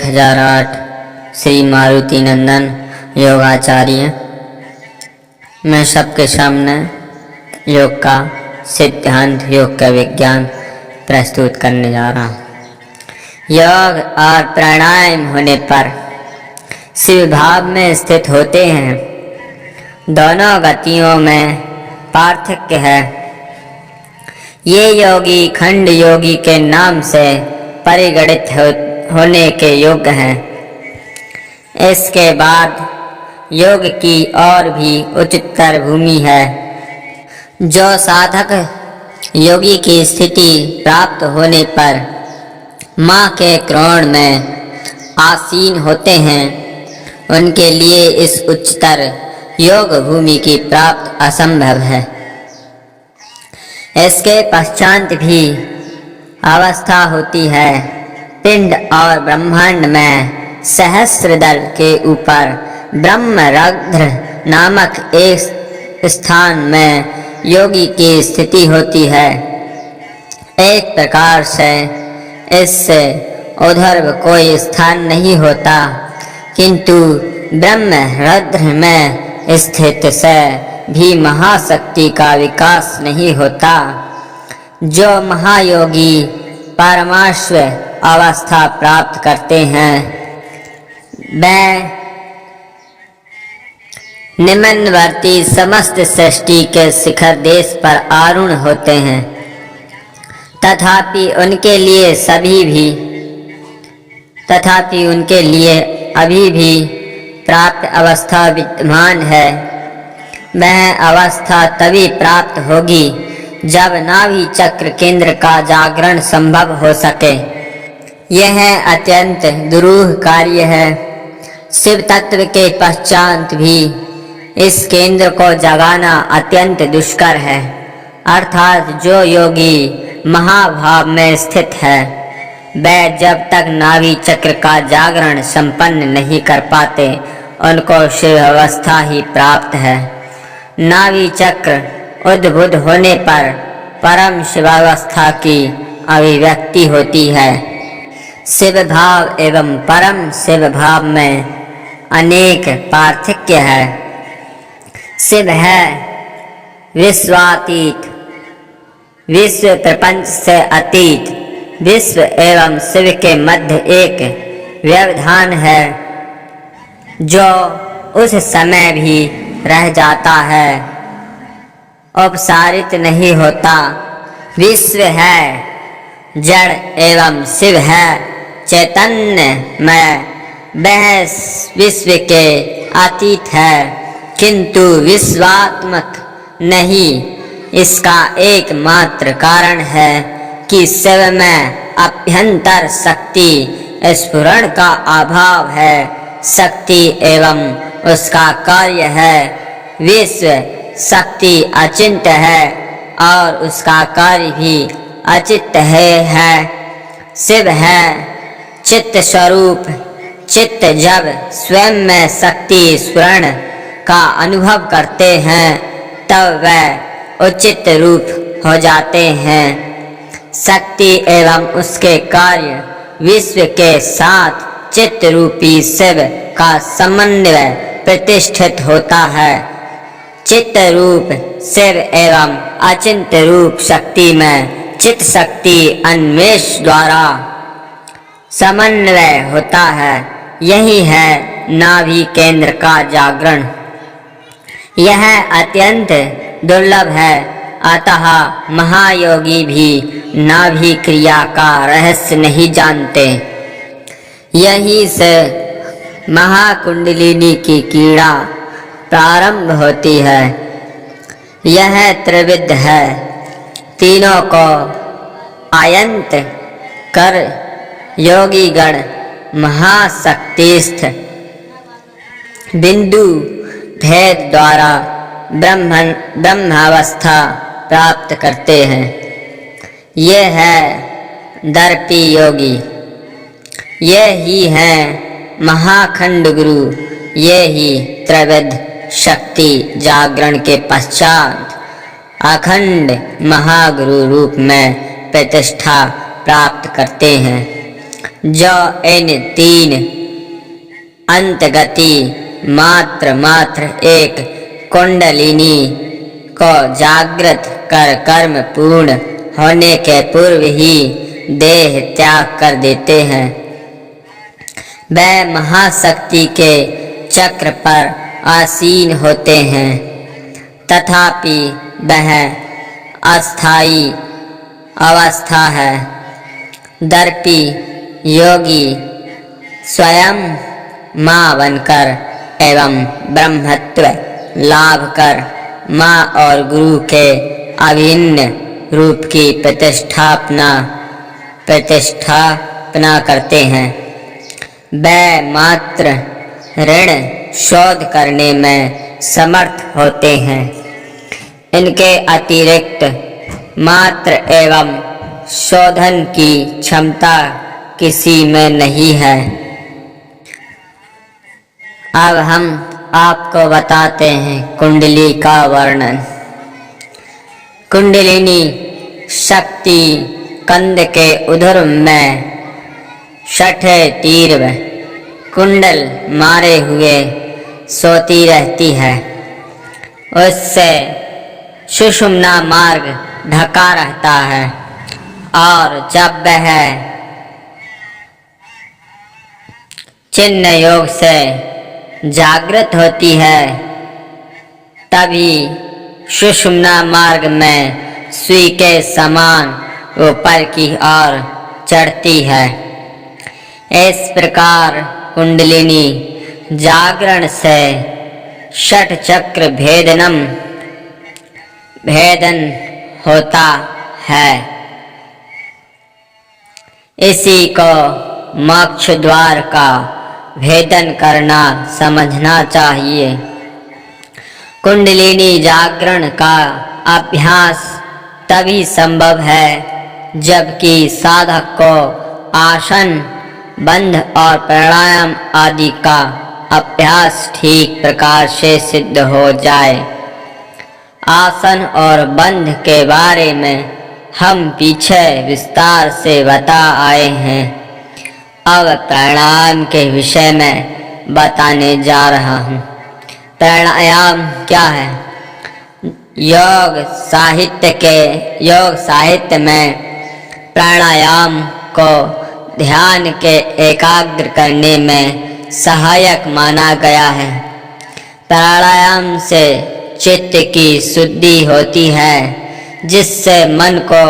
1008 श्री मारुति नंदन योगाचार्य। मैं सबके सामने योग का सिद्धांत, योग का विज्ञान प्रस्तुत करने जा रहा हूँ। योग और प्राणायाम होने पर शिव भाव में स्थित होते हैं। दोनों गतियों में पार्थक्य है। ये योगी खंड योगी के नाम से परिगणित होने के योग्य हैं। इसके बाद योग की और भी उच्चतर भूमि है। जो साधक योगी की स्थिति प्राप्त होने पर माँ के क्रोण में आसीन होते हैं, उनके लिए इस उच्चतर योग भूमि की प्राप्त असंभव है। इसके पश्चात भी अवस्था होती है। पिंड और ब्रह्मांड में सहस्रदल के ऊपर ब्रह्मरंध्र नामक एक स्थान में योगी की स्थिति होती है। एक प्रकार से इससे उधर कोई स्थान नहीं होता, किंतु ब्रह्मरंध्र में स्थित से भी महाशक्ति का विकास नहीं होता। जो महायोगी परमाश्व अवस्था प्राप्त करते हैं, वे निम्नवर्ती समस्त सृष्टि के शिखर देश पर आरूढ़ होते हैं। तथापि उनके लिए अभी भी प्राप्त अवस्था विद्यमान है। वह अवस्था तभी प्राप्त होगी जब नाभि चक्र केंद्र का जागरण संभव हो सके। यह अत्यंत दुरूह कार्य है। शिव तत्व के पश्चात भी इस केंद्र को जगाना अत्यंत दुष्कर है। अर्थात जो योगी महाभाव में स्थित है, वे जब तक नाभि चक्र का जागरण संपन्न नहीं कर पाते, उनको शिव अवस्था ही प्राप्त है। नाभि चक्र उद्बुद्ध होने पर परम शिवावस्था की अभिव्यक्ति होती है। शिव भाव एवं परम शिव भाव में अनेक पार्थक्य है। शिव है विश्वातीत, विश्व प्रपंच से अतीत। विश्व एवं शिव के मध्य एक व्यवधान है, जो उस समय भी रह जाता है, अपसारित नहीं होता। विश्व है जड़ एवं शिव है चैतन्य में। वह विश्व के अतीत है, किंतु विश्वात्मक नहीं। इसका एकमात्र कारण है कि शिव में अभ्यंतर शक्ति स्फुरण का अभाव है। शक्ति एवं उसका कार्य है। विश्व शक्ति अचिंत्य है और उसका कार्य भी अचिंत्य है। शिव है चित्त स्वरूप। चित्त जब स्वयं में शक्ति स्फुरण का अनुभव करते हैं, तब वह उचित रूप हो जाते हैं। शक्ति एवं उसके कार्य विश्व के साथ चित्त रूपी शिव का समन्वय प्रतिष्ठित होता है। चित्त रूप शिव एवं अचिंत रूप शक्ति में चित्त शक्ति अन्वेष द्वारा समन्वय होता है। यही है नाभि केंद्र का जागरण। यह अत्यंत दुर्लभ है। अतः महायोगी भी नाभि क्रिया का रहस्य नहीं जानते। यही से महाकुंडलिनी की क्रीड़ा प्रारंभ होती है। यह त्रिविध है। तीनों को आयंत कर योगीगण महाशक्तिस्थ बिंदु भेद द्वारा ब्रह्मावस्था प्राप्त करते हैं। ये है दर्पी योगी। ये ही है महाखंड गुरु। ये ही त्रिविध शक्ति जागरण के पश्चात अखंड महागुरु रूप में प्रतिष्ठा प्राप्त करते हैं। जो इन तीन अंतगति मात्र एक कुंडलिनी को जागृत कर कर्म पूर्ण होने के पूर्व ही देह त्याग कर देते हैं। वह महाशक्ति के चक्र पर आसीन होते हैं, तथापि वह अस्थायी अवस्था है। दर्पी योगी स्वयं माँ बनकर एवं ब्रह्मत्व लाभ कर माँ और गुरु के अभिन्न रूप की प्रतिष्ठापना करते हैं। वे मात्र ऋण शोध करने में समर्थ होते हैं। इनके अतिरिक्त मात्र एवं शोधन की क्षमता किसी में नहीं है। अब हम आपको बताते हैं कुंडली का वर्णन। कुंडलिनी शक्ति कंद के उधर में छठे तीर में कुंडल मारे हुए सोती रहती है। उससे सुषुम्ना मार्ग ढका रहता है और जब वह चिन्ह योग से जागृत होती है तभी सुषुम्ना मार्ग में सुई के समान ऊपर की ओर चढ़ती है। इस प्रकार कुंडलिनी जागरण से षट चक्र भेदन होता है। इसी को मोक्ष द्वार का भेदन करना समझना चाहिए। कुंडलिनी जागरण का अभ्यास तभी संभव है जबकि साधक को आसन बंध और प्राणायाम आदि का अभ्यास ठीक प्रकार से सिद्ध हो जाए। आसन और बंध के बारे में हम पीछे विस्तार से बता आए हैं। अब प्राणायाम के विषय में बताने जा रहा हूँ। प्राणायाम क्या है? योग साहित्य में प्राणायाम को ध्यान के एकाग्र करने में सहायक माना गया है। प्राणायाम से चित्त की शुद्धि होती है, जिससे मन को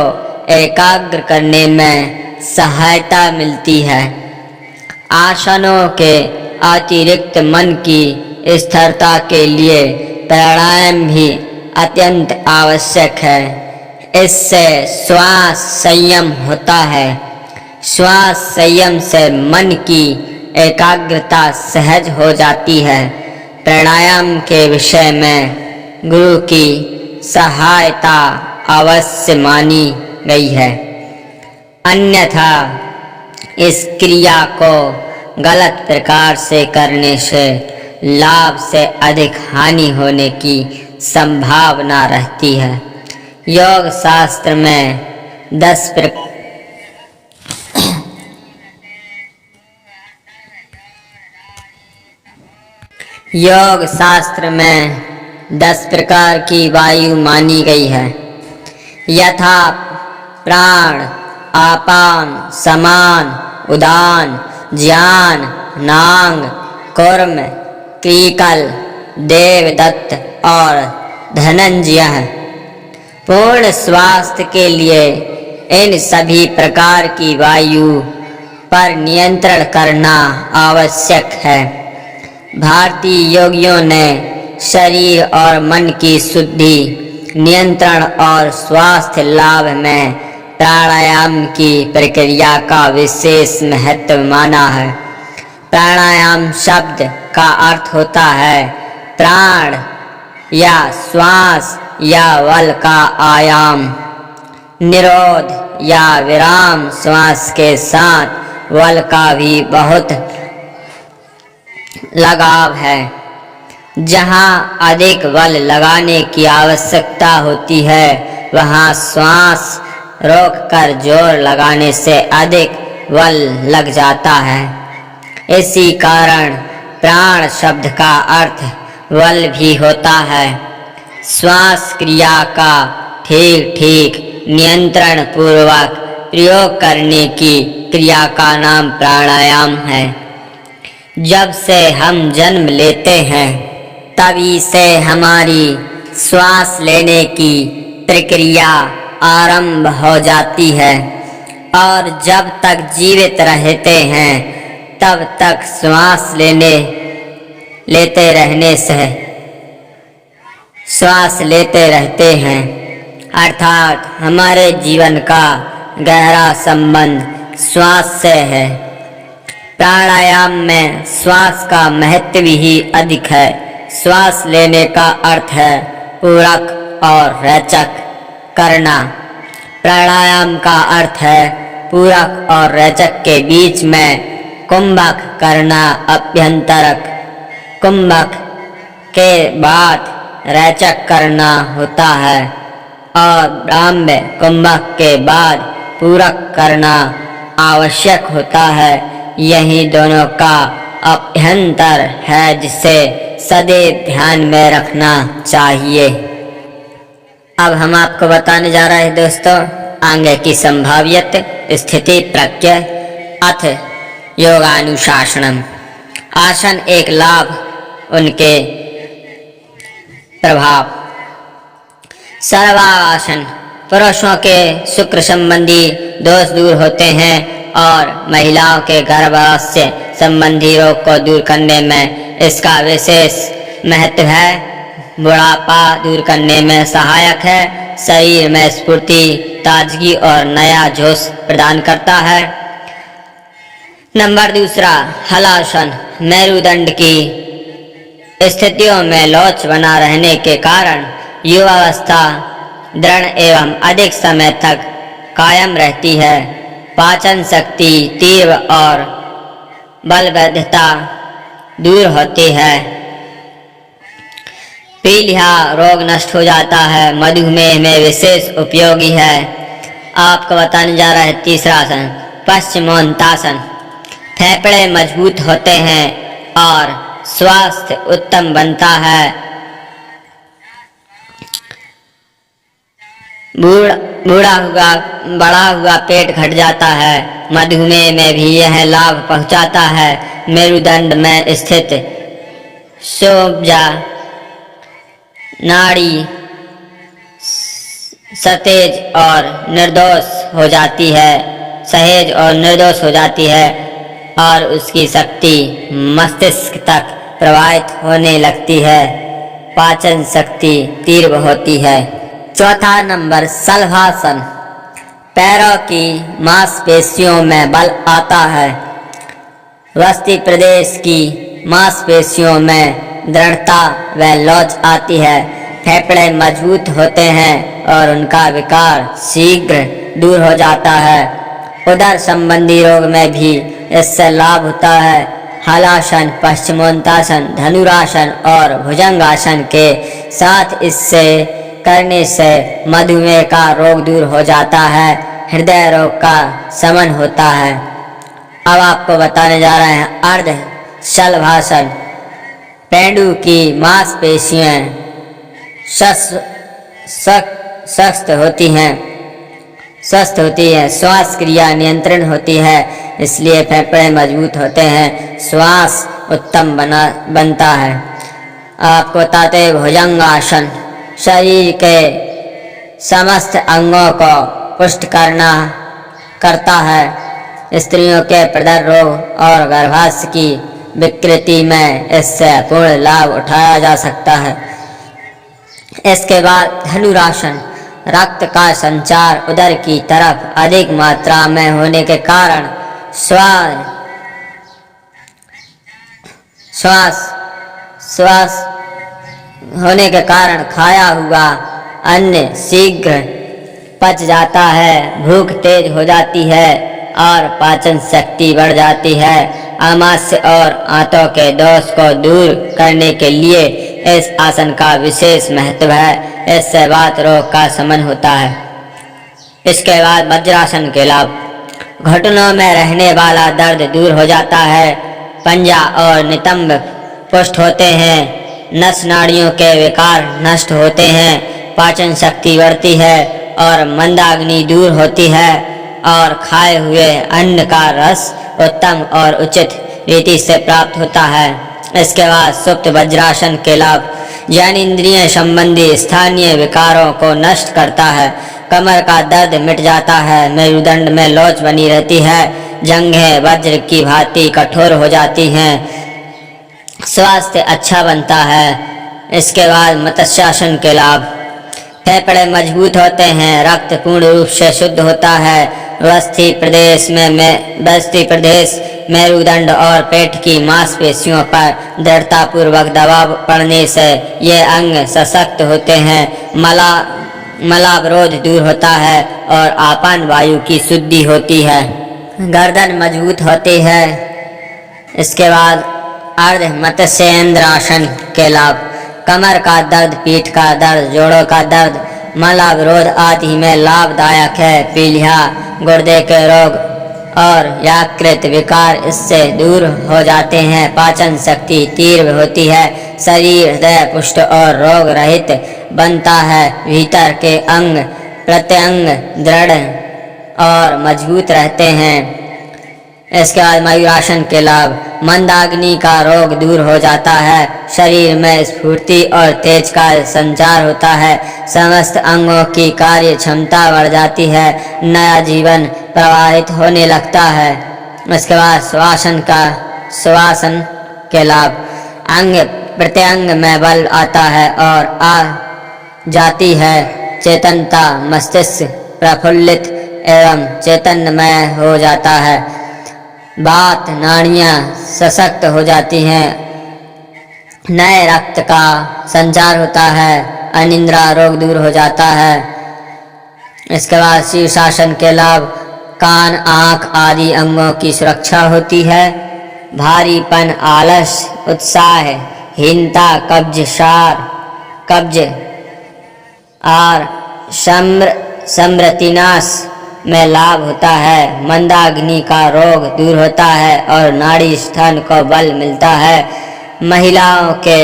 एकाग्र करने में सहायता मिलती है। आसनों के अतिरिक्त मन की स्थिरता के लिए प्राणायाम भी अत्यंत आवश्यक है। इससे श्वास संयम होता है। श्वास संयम से मन की एकाग्रता सहज हो जाती है। प्राणायाम के विषय में गुरु की सहायता अवश्य मानी गई है, अन्यथा इस क्रिया को गलत प्रकार से करने से लाभ से अधिक हानि होने की संभावना रहती है। योग शास्त्र में 10 प्रकार की वायु मानी गई है, यथा प्राण, आपान, समान, उदान, ज्ञान, नांग, कूर्म, कीकल, देवदत्त और धनंजय। पूर्ण स्वास्थ्य के लिए इन सभी प्रकार की वायु पर नियंत्रण करना आवश्यक है। भारतीय योगियों ने शरीर और मन की शुद्धि, नियंत्रण और स्वास्थ्य लाभ में प्राणायाम की प्रक्रिया का विशेष महत्व माना है। प्राणायाम शब्द का अर्थ होता है प्राण या श्वास या बल का आयाम। निरोध या विराम श्वास के साथ बल का भी बहुत लगाव है। जहाँ अधिक बल लगाने की आवश्यकता होती है, वहाँ श्वास रोककर जोर लगाने से अधिक बल लग जाता है। इसी कारण प्राण शब्द का अर्थ बल भी होता है। श्वास क्रिया का ठीक ठीक नियंत्रण पूर्वक प्रयोग करने की क्रिया का नाम प्राणायाम है। जब से हम जन्म लेते हैं तभी से हमारी श्वास लेने की प्रक्रिया आरंभ हो जाती है और जब तक जीवित रहते हैं तब तक श्वास लेते रहते हैं। अर्थात हमारे जीवन का गहरा संबंध श्वास से है। प्राणायाम में श्वास का महत्व ही अधिक है। श्वास लेने का अर्थ है पूरक और रेचक करना। प्राणायाम का अर्थ है पूरक और रेचक के बीच में कुंभक करना। अभ्यंतरक कुंभक के बाद रेचक करना होता है और ब्राह्म्य कुंभक के बाद पूरक करना आवश्यक होता है। यही दोनों का अभ्यंतर है जिसे सदैव ध्यान में रखना चाहिए। अब हम आपको बताने जा रहे हैं दोस्तों आगे की संभाव्यत स्थिति प्रज्ञा अथ योगानुशासनम। आसन एक लाभ उनके प्रभाव। सर्वासन पुरुषों के शुक्र संबंधी दोष दूर होते हैं और महिलाओं के गर्भाशय संबंधी रोग को दूर करने में इसका विशेष महत्व है। बुढ़ापा दूर करने में सहायक है। शरीर में स्फूर्ति, ताजगी और नया जोश प्रदान करता है। नंबर दूसरा, हलासन। मेरुदंड की स्थितियों में लोच बना रहने के कारण युवावस्था दृढ़ एवं अधिक समय तक कायम रहती है। पाचन शक्ति तीव्र और बलवद्धता दूर होती है। पीलिया रोग नष्ट हो जाता है। मधुमेह में विशेष उपयोगी है। आपको बताने जा रहा है तीसरा आसन, पश्चिमोत्तासन। फेफड़े मजबूत होते हैं और स्वास्थ्य उत्तम बनता है। बड़ा हुआ पेट घट जाता है। मधुमेह में भी यह लाभ पहुंचाता है। मेरुदंड में स्थित सोजा नाड़ी सतेज और निर्दोष हो जाती है। सहेज और निर्दोष हो जाती है और उसकी शक्ति मस्तिष्क तक प्रवाहित होने लगती है। पाचन शक्ति तीव्र होती है। चौथा नंबर, शलभासन। पैरों की मांसपेशियों में बल आता है। वस्ती प्रदेश की मांसपेशियों में दृढ़ता व लोच आती है। फेफड़े मजबूत होते हैं और उनका विकार शीघ्र दूर हो जाता है। उदर संबंधी रोग में भी इससे लाभ होता है। हलासन, पश्चिमोत्तासन, धनुरासन और भुजंगासन के साथ इससे करने से मधुमेह का रोग दूर हो जाता है। हृदय रोग का शमन होता है। अब आपको बताने जा रहे हैं अर्ध शलभासन। पेंडू की मांसपेशियां स्वस्थ होती हैं। श्वास क्रिया नियंत्रण होती है, इसलिए फेफड़े मजबूत होते हैं। श्वास उत्तम बनता है। आपको बताते हैं भुजंगासन। शरीर के समस्त अंगों को पुष्ट करता है। स्त्रियों के प्रदर रोग और गर्भाशय की विकृति में इससे पूर्ण लाभ उठाया जा सकता है। इसके बाद धनुरासन। रक्त का संचार उदर की तरफ अधिक मात्रा में होने के कारण श्वास होने के कारण खाया हुआ अन्न शीघ्र पच जाता है। भूख तेज हो जाती है और पाचन शक्ति बढ़ जाती है। आमाशय और आंतों के दोष को दूर करने के लिए इस आसन का विशेष महत्व है। इससे वात रोग का शमन होता है। इसके बाद वज्रासन के लाभ। घुटनों में रहने वाला दर्द दूर हो जाता है। पंजा और नितंब पुष्ट होते हैं। नस नाड़ियों के विकार नष्ट होते हैं। पाचन शक्ति बढ़ती है और मंदाग्नि दूर होती है और खाए हुए अन्न का रस उत्तम और उचित रीति से प्राप्त होता है। इसके बाद सुप्त वज्रासन के लाभ। ज्ञानेंद्रिय संबंधी स्थानीय विकारों को नष्ट करता है। कमर का दर्द मिट जाता है। मेरुदंड में लोच बनी रहती है। जंघें वज्र की भांति कठोर हो जाती हैं। स्वास्थ्य अच्छा बनता है। इसके बाद मत्स्यासन के लाभ। फेफड़े मजबूत होते हैं। रक्त पूर्ण रूप से शुद्ध होता है। बस्ती प्रदेश मेरुदंड और पेट की मांसपेशियों पर दृढ़तापूर्वक दबाव पड़ने से ये अंग सशक्त होते हैं। मलावरोध दूर होता है और आपान वायु की शुद्धि होती है। गर्दन मजबूत होती है। इसके बाद अर्ध मत्स्येंद्रासन के लाभ। कमर का दर्द, पीठ का दर्द, जोड़ों का दर्द, मलावरोध आदि में लाभदायक है। पीलिया, गुर्दे के रोग और यकृत विकार इससे दूर हो जाते हैं। पाचन शक्ति तीव्र होती है। शरीर हृदय पुष्ट और रोग रहित बनता है। भीतर के अंग प्रत्यंग दृढ़ और मजबूत रहते हैं। इसके बाद मयूरासन के लाभ। मंदाग्नि का रोग दूर हो जाता है। शरीर में स्फूर्ति और तेज का संचार होता है। समस्त अंगों की कार्य क्षमता बढ़ जाती है। नया जीवन प्रवाहित होने लगता है। इसके बाद श्वासन के लाभ। अंग प्रत्यंग में बल आता है और आ जाती है। चेतनता, मस्तिष्क प्रफुल्लित एवं चैतन्यमय हो जाता है। बात नाड़ियाँ सशक्त हो जाती हैं। नए रक्त का संचार होता है। अनिद्रा रोग दूर हो जाता है। इसके बाद शीर्षासन के लाभ। कान, आँख आदि अंगों की सुरक्षा होती है। भारीपन, आलस, उत्साह हीनता, कब्ज और समृतिनाश में लाभ होता है। मंदाग्नि का रोग दूर होता है और नाड़ी स्थान को बल मिलता है। महिलाओं के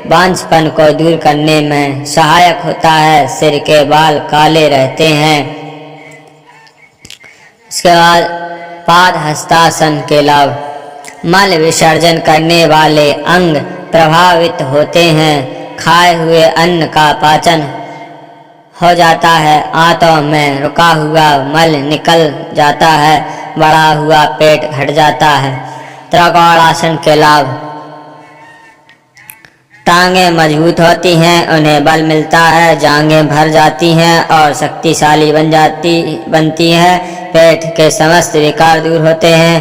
बांझपन को दूर करने में सहायक होता है। सिर के बाल काले रहते हैं। इसके बाद पाद हस्तासन के लाभ। मल विसर्जन करने वाले अंग प्रभावित होते हैं। खाए हुए अन्न का पाचन हो जाता है। आंतों में रुका हुआ मल निकल जाता है। बढ़ा हुआ पेट घट जाता है। त्रिकोणासन के लाभ। टांगें मजबूत होती हैं, उन्हें बल मिलता है। जांघें भर जाती हैं और शक्तिशाली बनती हैं। पेट के समस्त विकार दूर होते हैं।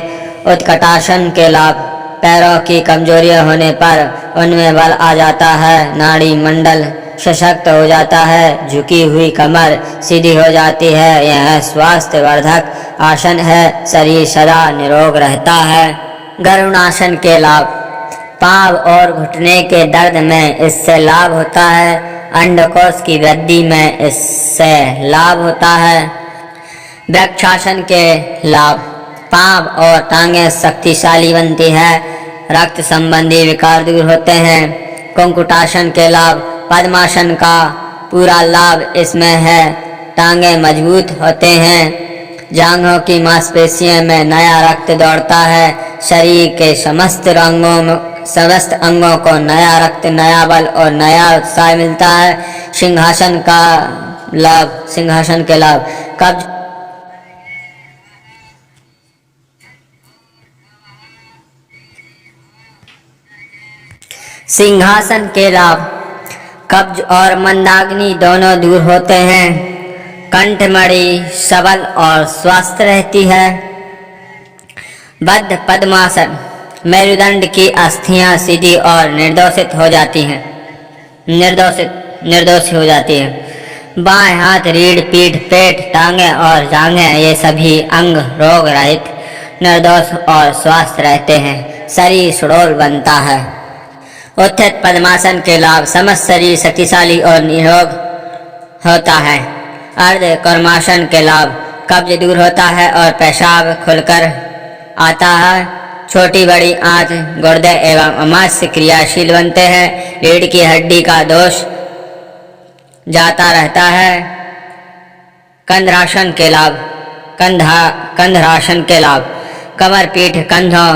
उत्कटासन के लाभ। पैरों की कमजोरी होने पर उनमें बल आ जाता है। नाड़ी मंडल सशक्त हो जाता है। झुकी हुई कमर सीधी हो जाती है। यह स्वास्थ्यवर्धक आसन है। शरीर सदा निरोग रहता है। गरुणासन के लाभ। पाँव और घुटने के दर्द में इससे लाभ होता है। अंडकोश की वृद्धि में इससे लाभ होता है। वृक्षासन के लाभ। पाँव और टांगें शक्तिशाली बनती है। रक्त संबंधी विकार दूर होते हैं। कुंकुटासन के लाभ। पद्मासन का पूरा लाभ इसमें है। टांगें मजबूत होते हैं। जांघों की मांसपेशियों में नया रक्त दौड़ता है। शरीर के समस्त अंगों को नया रक्त, नया बल और नया उत्साह मिलता है। सिंहासन के लाभ। कब्ज सिंहासन के लाभ। कब्ज और मंदाग्नि दोनों दूर होते हैं। कंठमणि सबल और स्वस्थ रहती है। बद्ध पद्मासन। मेरुदंड की अस्थियां सीधी और निर्दोषित हो जाती हैं। निर्दोष हो जाती है। बाएं हाथ, रीढ़, पीठ, पेट, टांगे और जांघें ये सभी अंग रोग रहित, निर्दोष और स्वस्थ रहते हैं। शरीर सुडौल बनता है। उत्थित पद्मासन के लाभ। समस्त शरीर शक्तिशाली और निरोग होता है। अर्ध कर्मासन के लाभ। कब्ज दूर होता है और पेशाब खुलकर आता है। छोटी बड़ी आंत, गुर्दे एवं अमाशय क्रियाशील बनते हैं। रीढ़ की हड्डी का दोष जाता रहता है। कंधरासन के लाभ। कंधरासन के लाभ: कमर, पीठ, कंधों,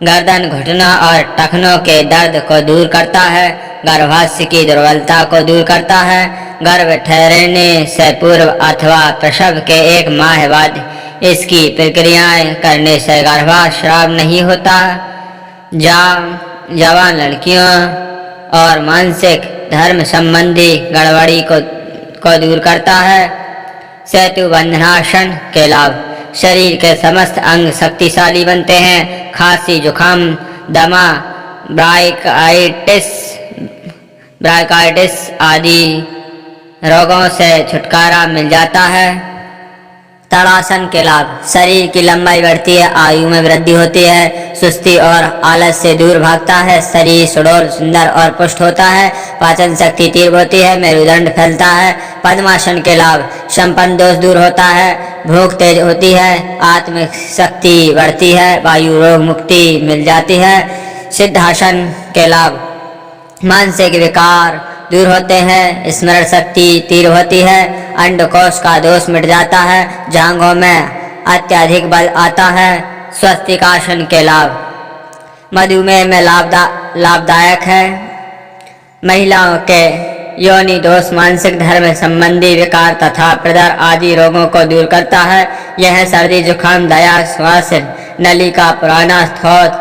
गर्दन, घुटनों और टखनों के दर्द को दूर करता है। गर्भाशय की दुर्बलता को दूर करता है। गर्भ ठहरने से पूर्व अथवा प्रसव के 1 माह बाद इसकी प्रक्रियाएं करने से गर्भास्राव नहीं होता। जवान लड़कियों और मानसिक धर्म संबंधी गड़बड़ी को दूर करता है। सेतु बंधनासन के लाभ: शरीर के समस्त अंग शक्तिशाली बनते हैं। खांसी, जुखाम, दमा, ब्रांकाइटिस आदि रोगों से छुटकारा मिल जाता है। ताड़ासन के लाभ: शरीर की लंबाई बढ़ती है, आयु में वृद्धि होती है, सुस्ती और आलस से दूर भागता है, शरीर सुडौल, सुंदर और पुष्ट होता है, पाचन शक्ति तीव्र होती है, मेरुदंड फैलता है। पद्मासन के लाभ: संपन्न दोष दूर होता है, भूख तेज होती है, आत्मिक शक्ति बढ़ती है, वायु रोग मुक्ति मिल जाती है। सिद्धासन के लाभ: मानसिक विकार दूर होते हैं, स्मरण शक्ति तीव्र होती है, अंडकोश का दोष मिट जाता है, जांघों में अत्यधिक बल आता है। स्वस्तिकासन के लाभ: मधुमेह में लाभदायक है, महिलाओं के योनि दोष, मानसिक धर्म संबंधी विकार तथा प्रदर आदि रोगों को दूर करता है। यह सर्दी, जुखाम, दया, श्वास नली का पुराना स्रोत,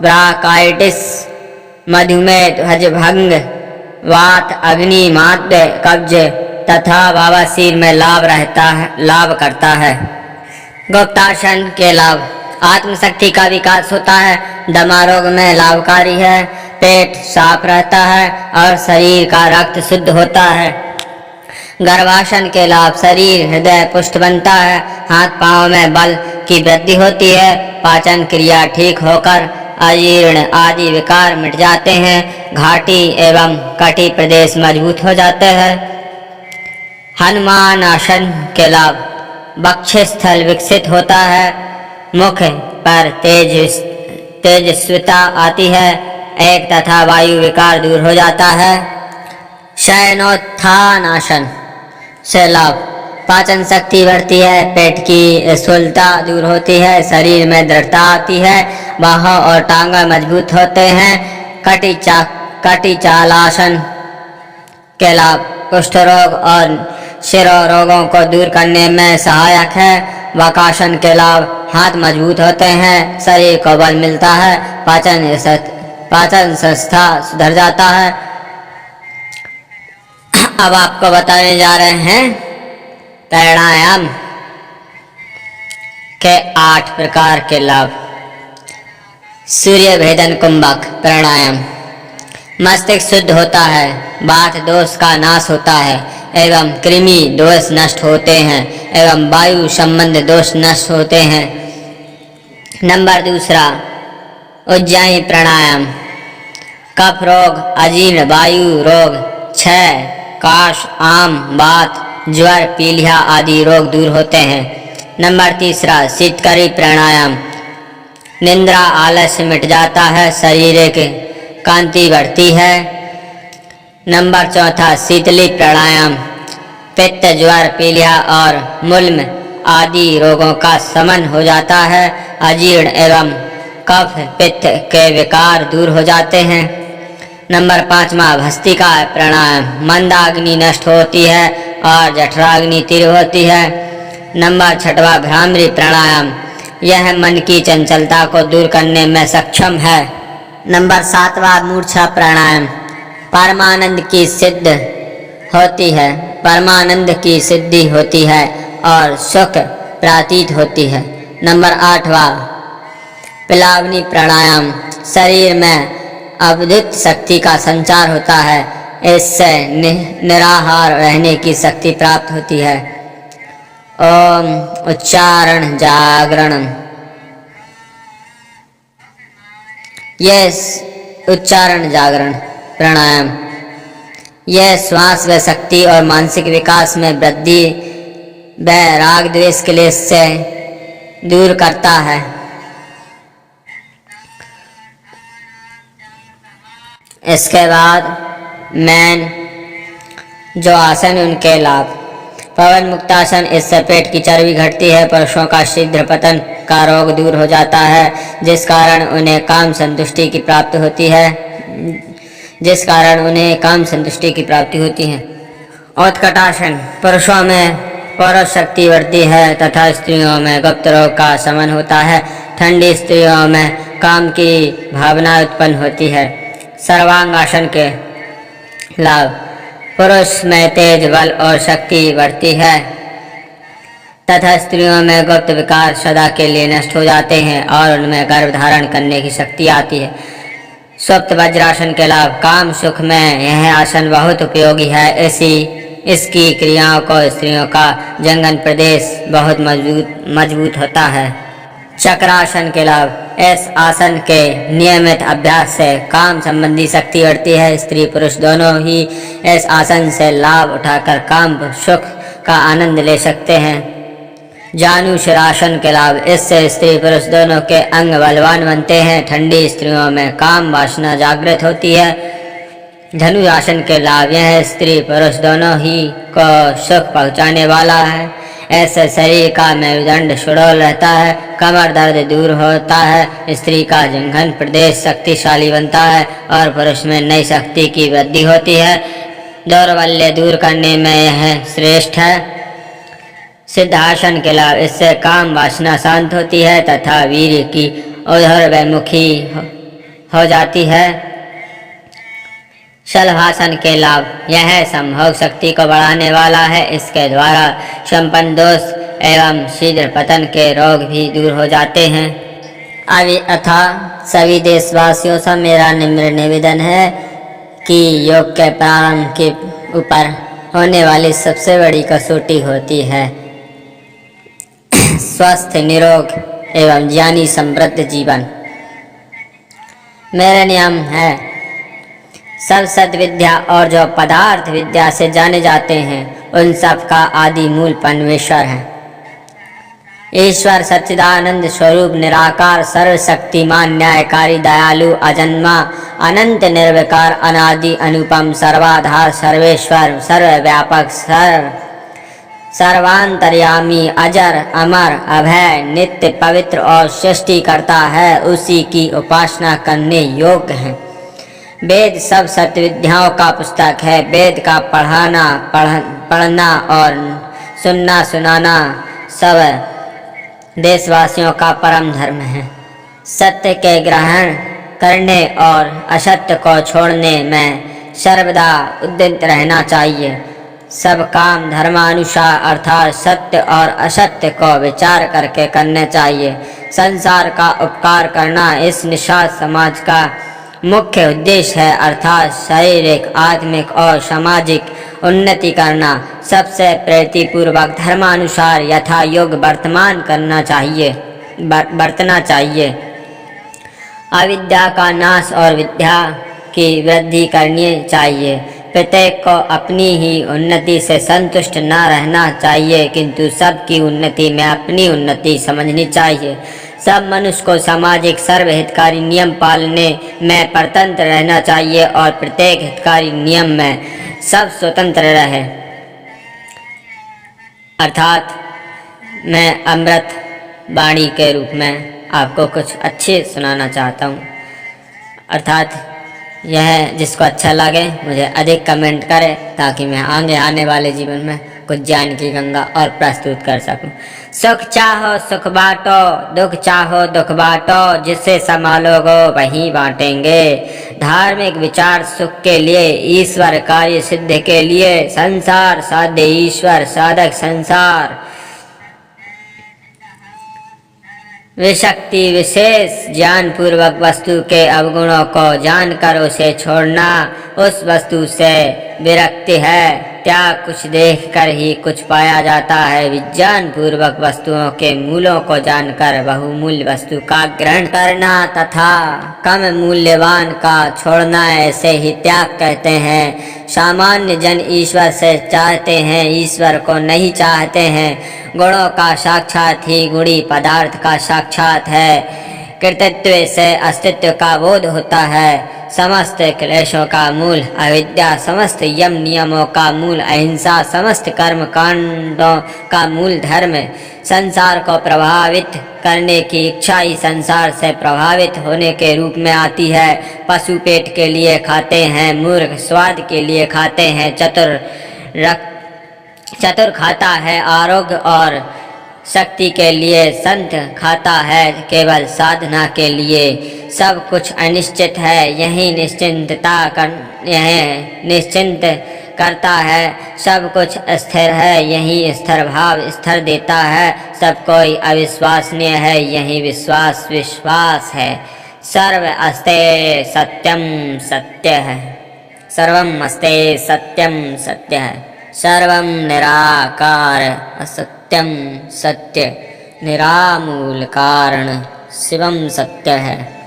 ब्रांकाइटिस, मधुमेह, ध्वजभंग, वात, अग्नि, माद्य, कब्ज तथा बवासीर में लाभ करता है। गुप्तासन के लाभ: आत्मशक्ति का विकास होता है, दमा रोग में लाभकारी है, पेट साफ रहता है और शरीर का रक्त शुद्ध होता है। गर्भासन के लाभ: शरीर, हृदय पुष्ट बनता है, हाथ पांव में बल की वृद्धि होती है, पाचन क्रिया ठीक होकर अजीर्ण आदि विकार मिट जाते हैं, घाटी एवं कटी प्रदेश मजबूत हो जाते हैं। हनुमान आसन के लाभ: वक्षस्थल विकसित होता है, मुख पर तेजस्विता आती है, एक तथा वायु विकार दूर हो जाता है। शयनोत्थान आसन से लाभ: पाचन शक्ति बढ़ती है, पेट की स्थूलता दूर होती है, शरीर में दृढ़ता आती है, बाहों और टांगें मजबूत होते हैं। कटिचालासन के लाभ: कुष्ठ रोग और शिरो रोगों को दूर करने में सहायक है। वकासन के लाभ: हाथ मजबूत होते हैं, शरीर को बल मिलता है, पाचन संस्था सुधर जाता है। अब आपको बताने जा रहे हैं प्राणायाम के 8 प्रकार के लाभ। सूर्य भेदन कुंभक प्राणायाम: मस्तिष्क शुद्ध होता है, वात दोष का नाश होता है एवं कृमि दोष नष्ट होते हैं एवं वायु संबंध दोष नष्ट होते हैं। नंबर 2, उज्जयी प्राणायाम: कफ रोग, अजीर्ण, वायु रोग, क्षय, काश, आम, वात, ज्वर, पीलिया आदि रोग दूर होते हैं। नंबर 3, शीतकारी प्राणायाम: निद्रा आलस्य मिट जाता है, शरीर की कांति बढ़ती है। नंबर 4, शीतली प्राणायाम: पित्त, ज्वर, पीलिया और मूल्म आदि रोगों का शमन हो जाता है, अजीर्ण एवं कफ पित्त के विकार दूर हो जाते हैं। नंबर 5, भस्त्रिका प्राणायाम: मंदाग्नि नष्ट होती है और जठराग्नि तीव्र होती है। नंबर 6, भ्रामरी प्राणायाम: यह मन की चंचलता को दूर करने में सक्षम है। नंबर 7, मूर्छा प्राणायाम: परमानंद की सिद्धि होती है और सुख प्रातीत होती है। नंबर 8, पिलावनी प्राणायाम: शरीर में अद्भुत शक्ति का संचार होता है, इससे निराहार रहने की शक्ति प्राप्त होती है। ओम उच्चारण जागरण: यह उच्चारण जागरण प्राणायाम यह श्वास व शक्ति और मानसिक विकास में वह राग द्वेष क्लेश से दूर करता है। इसके बाद मैन जो आसन, उनके लाभ। पवन मुक्तासन, इससे पेट की चर्बी घटती है। पुरुषों का शीघ्र पतन का रोग दूर हो जाता है, जिस कारण उन्हें काम संतुष्टि की प्राप्ति होती है। उत्कटासन, पुरुषों में पौरुष शक्ति बढ़ती है तथा स्त्रियों में गुप्त रोग का शमन होता है। ठंडी स्त्रियों में काम की भावना उत्पन्न होती है। सर्वांगासन के लाभ। पुरुष में तेज, बल और शक्ति बढ़ती है तथा स्त्रियों में गुप्त विकार सदा के लिए नष्ट हो जाते हैं और उनमें गर्भ धारण करने की शक्ति आती है। सुप्त वज्रासन के लाभ। काम सुख में यह आसन बहुत उपयोगी है। इसकी क्रियाओं को स्त्रियों का जंगन प्रदेश बहुत मजबूत होता है। चक्रासन के लाभ। इस आसन के नियमित अभ्यास से काम संबंधी शक्ति बढ़ती है। स्त्री पुरुष दोनों ही इस आसन से लाभ उठाकर काम सुख का आनंद ले सकते हैं। जानुशिरासन के लाभ। इससे स्त्री पुरुष दोनों के अंग बलवान बनते हैं। ठंडी स्त्रियों में काम वासना जागृत होती है। धनुरासन के लाभ। यह स्त्री पुरुष दोनों ही को सुख पहुँचाने वाला है। ऐसे शरीर का मेरुदंड सुडौल रहता है, कमर दर्द दूर होता है, स्त्री का जंघन प्रदेश शक्तिशाली बनता है और पुरुष में नई शक्ति की वृद्धि होती है। दौर्बल्य दूर करने में यह श्रेष्ठ है। सिद्धासन के लाभ। इससे काम वासना शांत होती है तथा वीर्य की ऊर्ध्वमुखी हो जाती है। शलभासन के लाभ। यह संभोग शक्ति को बढ़ाने वाला है। इसके द्वारा संपन्न दोष एवं शीघ्र पतन के रोग भी दूर हो जाते हैं। अथा सभी देशवासियों से मेरा निम्र निवेदन है कि योग के प्रारंभ के ऊपर होने वाली सबसे बड़ी कसौटी होती है स्वस्थ, निरोग एवं ज्ञानी समृद्ध जीवन। मेरा नियम है, सब सद्विद्या और जो पदार्थ विद्या से जाने जाते हैं उन सब का आदि मूल परमेश्वर है। ईश्वर सच्चिदानंद स्वरूप, निराकार, सर्वशक्तिमान, न्यायकारी, दयालु, अजन्मा, अनंत, निर्विकार, अनादि, अनुपम, सर्वाधार, सर्वेश्वर, सर्वव्यापक, सर्वांतर्यामी, अजर, अमर, अभय, नित्य, पवित्र और सृष्टि करता है। उसी की उपासना करने योग्य है। वेद सब सत्विद्याओं का पुस्तक है। वेद का पढ़ना और सुनाना सब देशवासियों का परम धर्म है। सत्य के ग्रहण करने और असत्य को छोड़ने में सर्वदा उद्यत रहना चाहिए। सब काम धर्मानुसार अर्थात सत्य और असत्य को विचार करके करने चाहिए। संसार का उपकार करना इस निषाद समाज का मुख्य उद्देश्य है, अर्थात शारीरिक, आत्मिक और सामाजिक उन्नति करना। सबसे प्रीतिपूर्वक धर्मानुसार यथा योग बरतना चाहिए। अविद्या का नाश और विद्या की वृद्धि करनी चाहिए। प्रत्येक को अपनी ही उन्नति से संतुष्ट न रहना चाहिए, किंतु सबकी उन्नति में अपनी उन्नति समझनी चाहिए। सब मनुष्य को सामाजिक सर्वहितकारी नियम पालने में परतंत्र रहना चाहिए और प्रत्येक हितकारी नियम में सब स्वतंत्र रहे। अर्थात मैं अमृत वाणी के रूप में आपको कुछ अच्छे सुनाना चाहता हूँ। अर्थात यह जिसको अच्छा लगे मुझे अधिक कमेंट करे ताकि मैं आगे आने वाले जीवन में कुछ ज्ञान की गंगा और प्रस्तुत कर सकूं। सुख चाहो सुख बांटो, दुख चाहो दुख बांटो, जिससे संभालोगो वही बांटेंगे। धार्मिक विचार सुख के लिए, ईश्वर कार्य सिद्ध के लिए, संसार साध्य ईश्वर, साधक संसार। विशक्ति विशेष ज्ञान पूर्वक वस्तु के अवगुणों को जानकर उसे छोड़ना, उस वस्तु से विरक्ति है। त्याग कुछ देख कर ही कुछ पाया जाता है। विज्ञान पूर्वक वस्तुओं के मूलों को जानकर बहुमूल्य वस्तु का ग्रहण करना तथा कम मूल्यवान का छोड़ना, ऐसे ही त्याग कहते हैं। सामान्य जन ईश्वर से चाहते हैं, ईश्वर को नहीं चाहते हैं। गुणों का साक्षात ही गुणी पदार्थ का साक्षात है। कृतित्व से अस्तित्व का बोध होता है। समस्त क्लेशों का मूल अविद्या, समस्त यम नियमों का मूल अहिंसा, समस्त कर्म कांडों का मूल धर्म। संसार को प्रभावित करने की इच्छा ही संसार से प्रभावित होने के रूप में आती है। पशु पेट के लिए खाते हैं, मूर्ख स्वाद के लिए खाते हैं, चतुर खाता है आरोग्य और शक्ति के लिए, संत खाता है केवल साधना के लिए। सब कुछ अनिश्चित है, यही निश्चिंत करता है। सब कुछ स्थिर है, यही स्थिर भाव स्थिर देता है। सब कोई अविश्वसनीय है, यही विश्वास है। सर्व अस्ते सत्यम सत्य है, सर्वम अस्ते सत्यम सत्य है। सर्वं निराकार असत्यं सत्य, निरामूल कारण शिवम सत्य है।